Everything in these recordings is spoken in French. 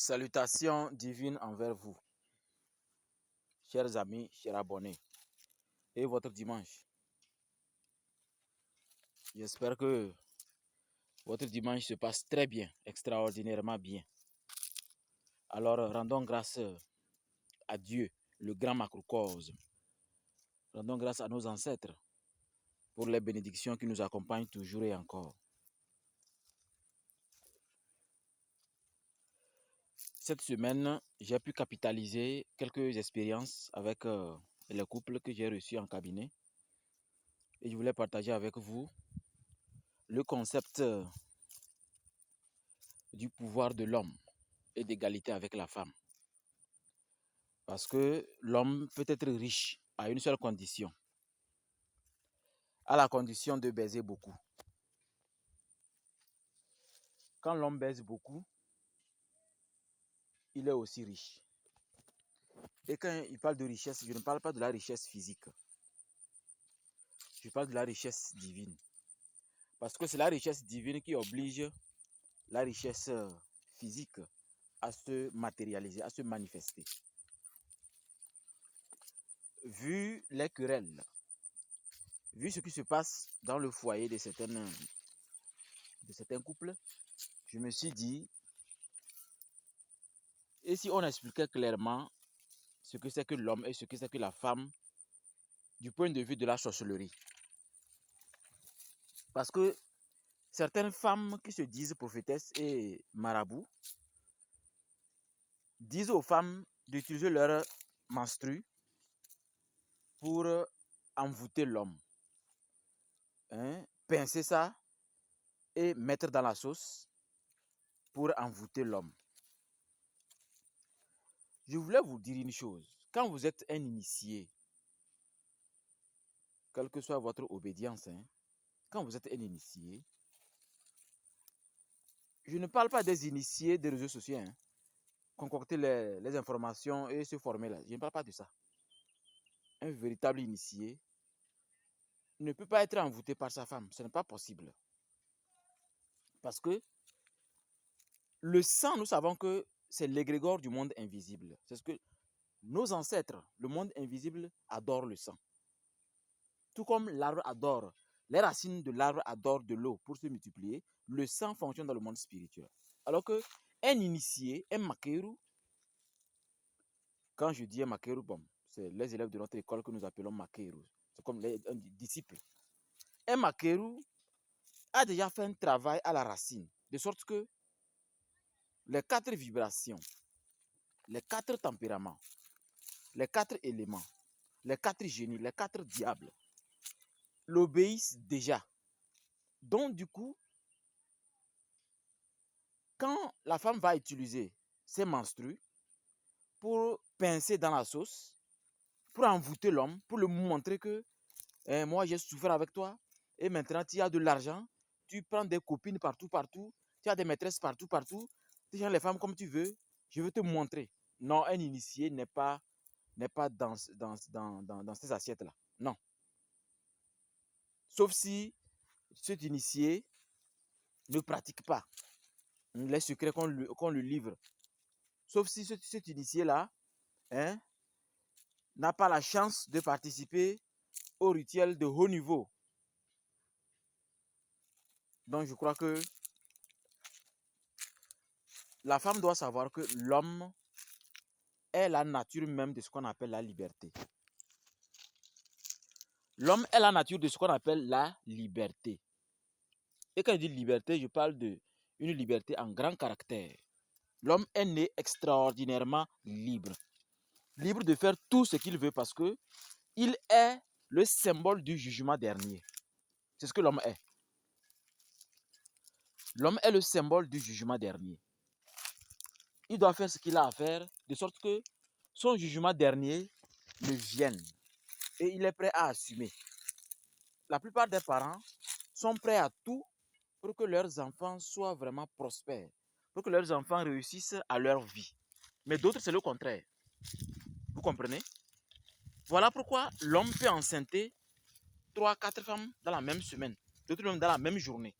Salutations divines envers vous, chers amis, chers abonnés, et votre dimanche. J'espère que votre dimanche se passe très bien, extraordinairement bien. Alors, rendons grâce à Dieu, le grand macrocosme. Rendons grâce à nos ancêtres pour les bénédictions qui nous accompagnent toujours et encore. Cette semaine, j'ai pu capitaliser quelques expériences avec les couples que j'ai reçus en cabinet. Et je voulais partager avec vous le concept du pouvoir de l'homme et d'égalité avec la femme. Parce que l'homme peut être riche à une seule condition, à la condition de baiser beaucoup. Quand l'homme baise beaucoup, il est aussi riche. Et quand il parle de richesse, je ne parle pas de la richesse physique. Je parle de la richesse divine. Parce que c'est la richesse divine qui oblige la richesse physique à se matérialiser, à se manifester. Vu les querelles, vu ce qui se passe dans le foyer de certains couples, je me suis dit, et si on expliquait clairement ce que c'est que l'homme et ce que c'est que la femme du point de vue de la sorcellerie. Parce que certaines femmes qui se disent prophétesses et marabouts disent aux femmes d'utiliser leur menstru pour envoûter l'homme. Pincer ça et mettre dans la sauce pour envoûter l'homme. Je voulais vous dire une chose. Quand vous êtes un initié, quelle que soit votre obédience, quand vous êtes un initié, je ne parle pas des initiés des réseaux sociaux, concocter les informations et se former là. Je ne parle pas de ça. Un véritable initié ne peut pas être envoûté par sa femme. Ce n'est pas possible. Parce que le sang, nous savons que c'est l'égrégore du monde invisible. C'est ce que nos ancêtres, le monde invisible, adore le sang. Tout comme l'arbre adore, les racines de l'arbre adorent de l'eau pour se multiplier, le sang fonctionne dans le monde spirituel. Alors que un initié, un makeru, quand je dis un makeru, bon, c'est les élèves de notre école que nous appelons makeru. C'est comme un disciple. Un makeru a déjà fait un travail à la racine, de sorte que les 4 vibrations, les 4 tempéraments, les 4 éléments, les 4 génies, les 4 diables l'obéissent déjà. Donc du coup, quand la femme va utiliser ses menstrues pour pincer dans la sauce, pour envoûter l'homme, pour lui montrer que moi j'ai souffert avec toi et maintenant tu as de l'argent, tu prends des copines partout, tu as des maîtresses partout, tu gères les femmes comme tu veux, je veux te montrer. Non, un initié n'est pas dans ces assiettes-là. Non. Sauf si cet initié ne pratique pas les secrets qu'on lui livre. Sauf si cet initié-là n'a pas la chance de participer au rituel de haut niveau. Donc je crois que la femme doit savoir que l'homme est la nature même de ce qu'on appelle la liberté. L'homme est la nature de ce qu'on appelle la liberté. Et quand je dis liberté, je parle d'une liberté en grand caractère. L'homme est né extraordinairement libre. Libre de faire tout ce qu'il veut parce que il est le symbole du jugement dernier. C'est ce que l'homme est. L'homme est le symbole du jugement dernier. Il doit faire ce qu'il a à faire de sorte que son jugement dernier le vienne. Et il est prêt à assumer. La plupart des parents sont prêts à tout pour que leurs enfants soient vraiment prospères, pour que leurs enfants réussissent à leur vie. Mais d'autres, c'est le contraire. Vous comprenez? Voilà pourquoi l'homme peut enceinter 3, 4 femmes dans la même semaine, d'autres même dans la même journée.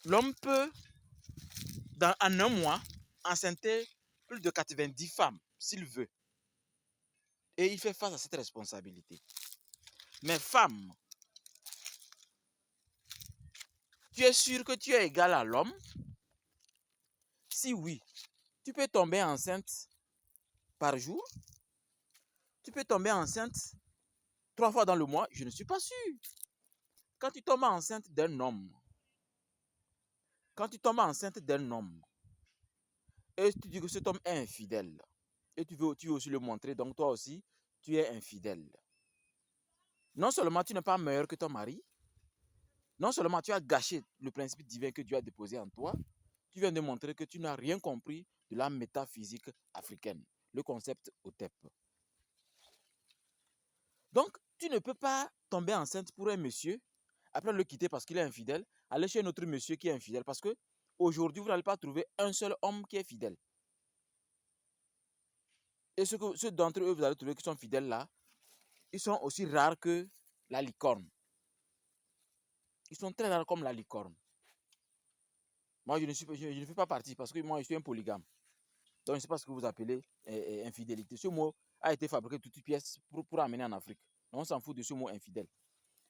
L'homme peut en un mois, enceinter plus de 90 femmes, s'il veut. Et il fait face à cette responsabilité. Mais femme, tu es sûr que tu es égal à l'homme? Si oui, tu peux tomber enceinte par jour? Tu peux tomber enceinte 3 fois dans le mois? Je ne suis pas sûr. Quand tu tombes enceinte d'un homme, et tu dis que cet homme est infidèle, et tu veux aussi le montrer, donc toi aussi, tu es infidèle. Non seulement tu n'es pas meilleur que ton mari, non seulement tu as gâché le principe divin que Dieu a déposé en toi, tu viens de montrer que tu n'as rien compris de la métaphysique africaine, le concept OTEP. Donc, tu ne peux pas tomber enceinte pour un monsieur, après le quitter parce qu'il est infidèle, aller chez un autre monsieur qui est infidèle, parce que aujourd'hui, vous n'allez pas trouver un seul homme qui est fidèle. Et ceux d'entre eux, vous allez trouver qui sont fidèles là, ils sont aussi rares que la licorne. Ils sont très rares comme la licorne. Moi, je ne fais pas partie parce que moi, je suis un polygame. Donc, je ne sais pas ce que vous appelez infidélité. Ce mot a été fabriqué de toutes pièces pour amener en Afrique. On s'en fout de ce mot infidèle.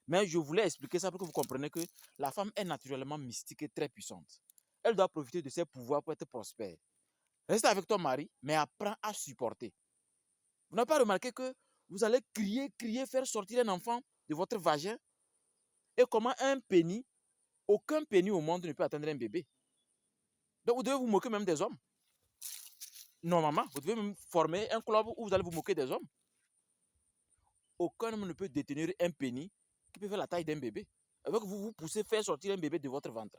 Mais je voulais expliquer ça pour que vous compreniez que la femme est naturellement mystique et très puissante. Elle doit profiter de ses pouvoirs pour être prospère. Reste avec ton mari, mais apprends à supporter. Vous n'avez pas remarqué que vous allez crier, faire sortir un enfant de votre vagin? Et comment aucun pénis au monde ne peut atteindre un bébé. Donc vous devez vous moquer même des hommes. Normalement, vous devez même former un club où vous allez vous moquer des hommes. Aucun homme ne peut détenir un pénis qui peut faire la taille d'un bébé. Avec vous poussez faire sortir un bébé de votre ventre.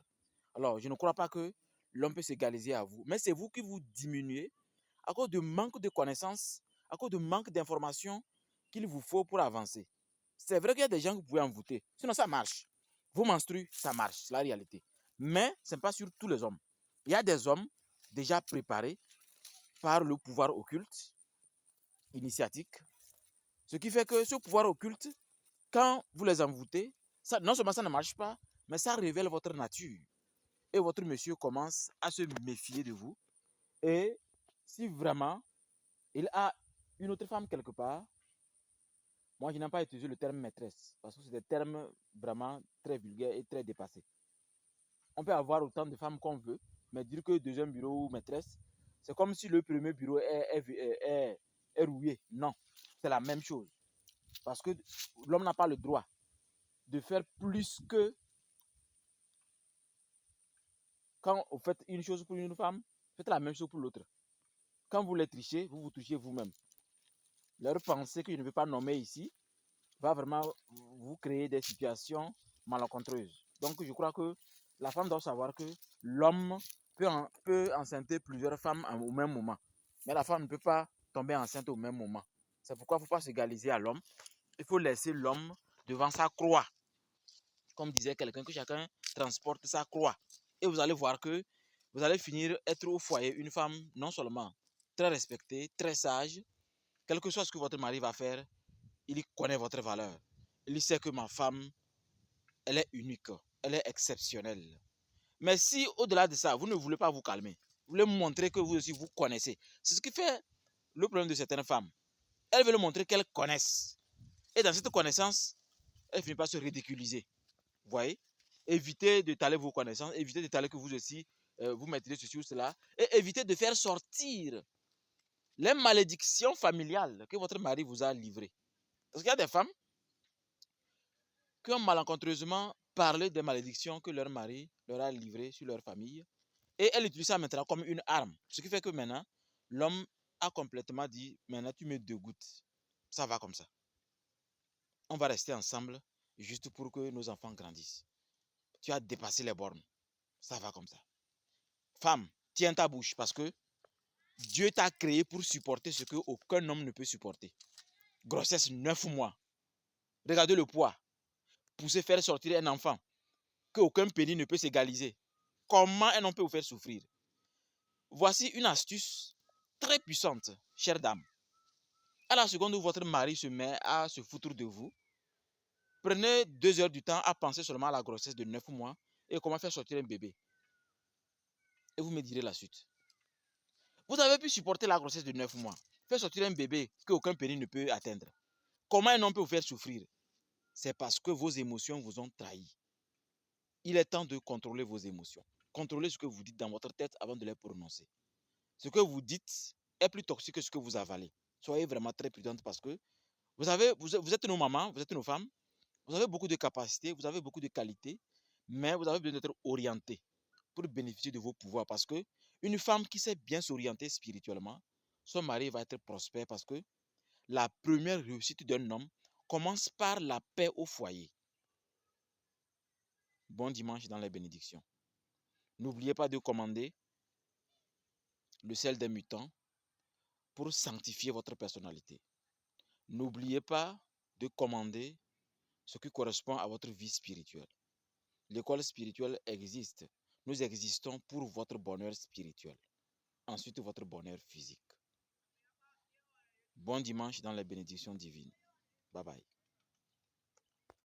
Alors, je ne crois pas que l'homme peut s'égaliser à vous. Mais c'est vous qui vous diminuez à cause de manque de connaissances, à cause de manque d'informations qu'il vous faut pour avancer. C'est vrai qu'il y a des gens que vous pouvez envoûter. Sinon, ça marche. Vous menstruez, ça marche. C'est la réalité. Mais ce n'est pas sur tous les hommes. Il y a des hommes déjà préparés par le pouvoir occulte, initiatique. Ce qui fait que ce pouvoir occulte, quand vous les envoûtez, non seulement ça ne marche pas, mais ça révèle votre nature. Et votre monsieur commence à se méfier de vous. Et si vraiment il a une autre femme quelque part, moi je n'aime pas utiliser le terme maîtresse, parce que c'est des termes vraiment très vulgaires et très dépassés. On peut avoir autant de femmes qu'on veut, mais dire que deuxième bureau ou maîtresse, c'est comme si le premier bureau est rouillé. Non, c'est la même chose. Parce que l'homme n'a pas le droit de faire plus que quand vous faites une chose pour une femme, faites la même chose pour l'autre. Quand vous les trichez, vous vous trichez vous-même. Leur pensée que je ne vais pas nommer ici va vraiment vous créer des situations malencontreuses. Donc je crois que la femme doit savoir que l'homme peut enceinter plusieurs femmes au même moment. Mais la femme ne peut pas tomber enceinte au même moment. C'est pourquoi il ne faut pas s'égaliser à l'homme. Il faut laisser l'homme devant sa croix. Comme disait quelqu'un, que chacun transporte sa croix. Et vous allez voir que vous allez finir être au foyer une femme non seulement très respectée, très sage, quel que soit ce que votre mari va faire, il connaît votre valeur. Il sait que ma femme, elle est unique, elle est exceptionnelle. Mais si au-delà de ça, vous ne voulez pas vous calmer, vous voulez montrer que vous aussi vous connaissez, c'est ce qui fait le problème de certaines femmes. Elles veulent montrer qu'elles connaissent. Et dans cette connaissance, elles finissent par se ridiculiser. Vous voyez? Évitez d'étaler vos connaissances, évitez d'étaler que vous aussi, vous maîtrisez ceci ou cela, et évitez de faire sortir les malédictions familiales que votre mari vous a livrées. Parce qu'il y a des femmes qui ont malencontreusement parlé des malédictions que leur mari leur a livrées sur leur famille, et elles utilisent ça maintenant comme une arme. Ce qui fait que maintenant, l'homme a complètement dit, maintenant tu me dégoûtes. Ça va comme ça. On va rester ensemble juste pour que nos enfants grandissent. Tu as dépassé les bornes. Ça va comme ça. Femme, tiens ta bouche parce que Dieu t'a créé pour supporter ce qu'aucun homme ne peut supporter. Grossesse 9 mois. Regardez le poids. Pousser, faire sortir un enfant. Qu'aucun pénis ne peut s'égaliser. Comment un homme peut vous faire souffrir? Voici une astuce très puissante, chère dame. À la seconde où votre mari se met à se foutre de vous, prenez 2 heures du temps à penser seulement à la grossesse de 9 mois et comment faire sortir un bébé. Et vous me direz la suite. Vous avez pu supporter la grossesse de 9 mois, faire sortir un bébé qu'aucun pénis ne peut atteindre. Comment un homme peut vous faire souffrir? C'est parce que vos émotions vous ont trahi. Il est temps de contrôler vos émotions. Contrôlez ce que vous dites dans votre tête avant de les prononcer. Ce que vous dites est plus toxique que ce que vous avalez. Soyez vraiment très prudente parce que vous êtes nos mamans, vous êtes nos femmes, vous avez beaucoup de capacités, vous avez beaucoup de qualités, mais vous avez besoin d'être orienté pour bénéficier de vos pouvoirs parce que une femme qui sait bien s'orienter spirituellement, son mari va être prospère parce que la première réussite d'un homme commence par la paix au foyer. Bon dimanche dans les bénédictions. N'oubliez pas de commander le sel des mutants pour sanctifier votre personnalité. N'oubliez pas de commander ce qui correspond à votre vie spirituelle. L'école spirituelle existe. Nous existons pour votre bonheur spirituel. Ensuite, votre bonheur physique. Bon dimanche dans les bénédictions divines. Bye bye.